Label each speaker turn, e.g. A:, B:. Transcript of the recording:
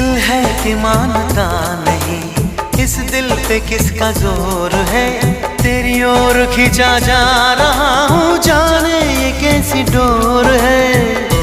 A: दिल है कि मानता नहीं, इस दिल पे किसका जोर है। तेरी ओर खींचा जा रहा हूँ, जाने ये कैसी डोर है।